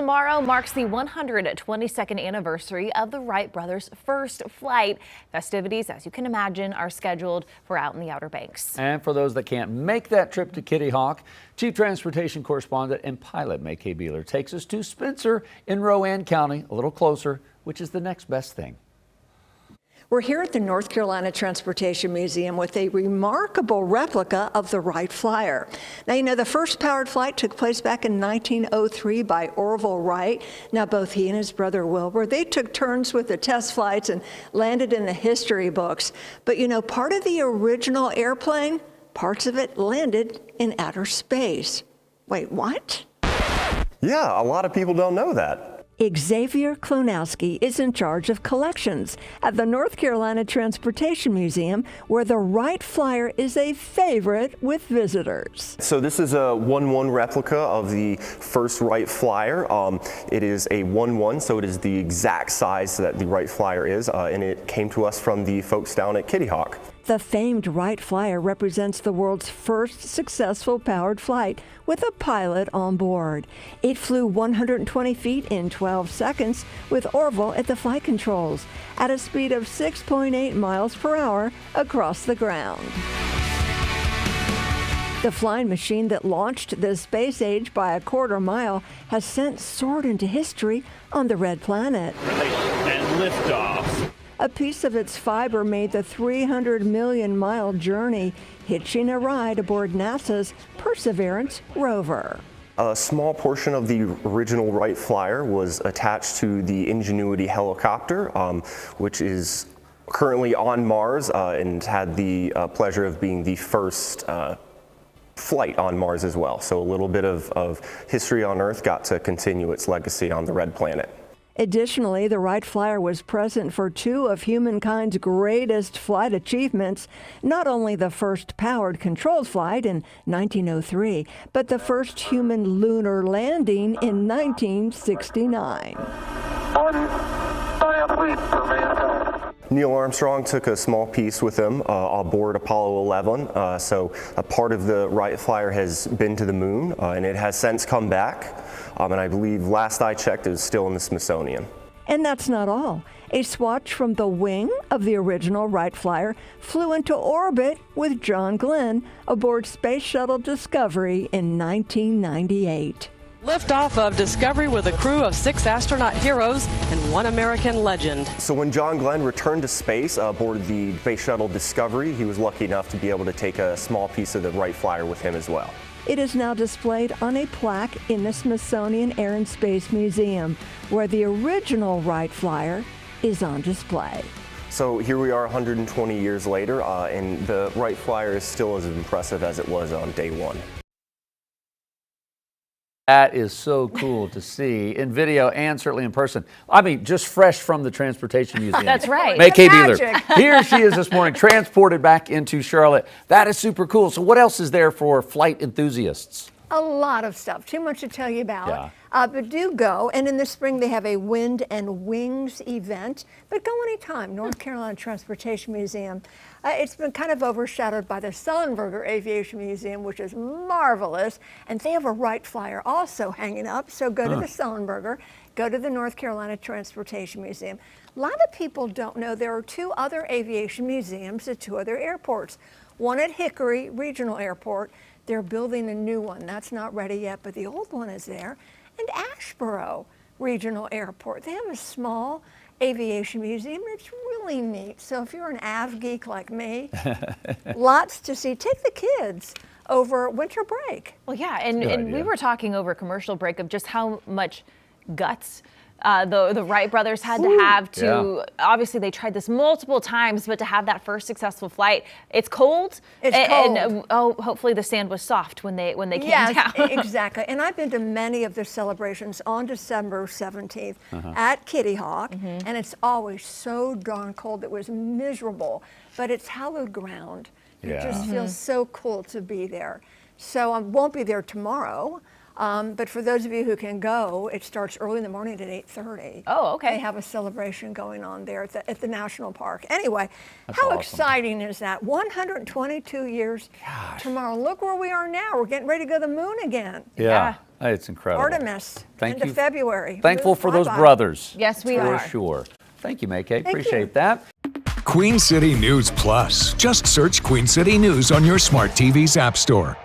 Tomorrow marks the 122nd anniversary of the Wright Brothers' first flight. Festivities, as you can imagine, are scheduled for out in the Outer Banks. And for those that can't make that trip to Kitty Hawk, Chief Transportation Correspondent and pilot May Beeler takes us to Spencer in Rowan County, a little closer, which is the next best thing. We're here at the North Carolina Transportation Museum with a remarkable replica of the Wright Flyer. Now, you know, the first powered flight took place back in 1903 by Orville Wright. Now, both he and his brother Wilbur, they took turns with the test flights and landed in the history books. But, you know, part of the original airplane, parts of it landed in outer space. Wait, what? Yeah, a lot of people don't know that. Xavier Klonowski is in charge of collections at the North Carolina Transportation Museum, where the Wright Flyer is a favorite with visitors. So this is a 1-1 replica of the first Wright Flyer. It is a 1-1, so it is the exact size that the Wright Flyer is, and it came to us from the folks down at Kitty Hawk. The famed Wright Flyer represents the world's first successful powered flight with a pilot on board. It flew 120 feet in 12 seconds with Orville at the flight controls at a speed of 6.8 miles per hour across the ground. The flying machine that launched the space age by a quarter mile has since soared into history on the Red Planet. And liftoff. A piece of its fiber made the 300 million mile journey, hitching a ride aboard NASA's Perseverance rover. A small portion of the original Wright Flyer was attached to the Ingenuity helicopter, which is currently on Mars and had the pleasure of being the first flight on Mars as well. So a little bit of history on Earth got to continue its legacy on the Red Planet. Additionally, the Wright Flyer was present for two of humankind's greatest flight achievements, not only the first powered controlled flight in 1903, but the first human lunar landing in 1969. Neil Armstrong took a small piece with him aboard Apollo 11, so a part of the Wright Flyer has been to the moon, and it has since come back, and I believe last I checked it was still in the Smithsonian. And that's not all. A swatch from the wing of the original Wright Flyer flew into orbit with John Glenn aboard Space Shuttle Discovery in 1998. Liftoff of Discovery with a crew of 6 astronaut heroes and 1 American legend. So when John Glenn returned to space aboard the Space Shuttle Discovery, he was lucky enough to be able to take a small piece of the Wright Flyer with him as well. It is now displayed on a plaque in the Smithsonian Air and Space Museum, where the original Wright Flyer is on display. So here we are 120 years later, and the Wright Flyer is still as impressive as it was on day one. That is so cool to see in video and certainly in person. I mean, just fresh from the Transportation Museum. That's right. May Beeler. Here she is this morning, transported back into Charlotte. That is super cool. So what else is there for flight enthusiasts? A lot of stuff. Too much to tell you about. Yeah. But do go. And in the spring, they have a Wind and Wings event. But go anytime. North Carolina Transportation Museum. It's been kind of overshadowed by the Sullenberger Aviation Museum, which is marvelous. And they have a Wright Flyer also hanging up. So go to the Sullenberger. Go to the North Carolina Transportation Museum. A lot of people don't know there are 2 other aviation museums at 2 other airports. One at Hickory Regional Airport. They're building a new one. That's not ready yet, but the old one is there. And Asheboro Regional Airport. They have a small aviation museum. It's really neat. So if you're an av geek like me, lots to see. Take the kids over winter break. Well, yeah, and we were talking over commercial break of just how much guts the Wright brothers had to have to, obviously they tried this multiple times, but to have that first successful flight, it's cold. It's cold. And hopefully the sand was soft when they came down. Exactly. And I've been to many of the celebrations on December 17th at Kitty Hawk, and it's always so darn cold. It was miserable, but it's hallowed ground. It just feels so cool to be there. So I won't be there tomorrow. But for those of you who can go, it starts early in the morning at 8:30. Oh, okay. They have a celebration going on there at the National Park. Anyway, how exciting is that? 122 years tomorrow. Look where we are now. We're getting ready to go to the moon again. Yeah. It's incredible. Artemis, Thank into you. February. Thankful Move for those bye-bye. brothers. Yes, we for are. sure. Thank you, May Kay. Thank you. Appreciate that. Queen City News Plus. Just search Queen City News on your smart TV's app store.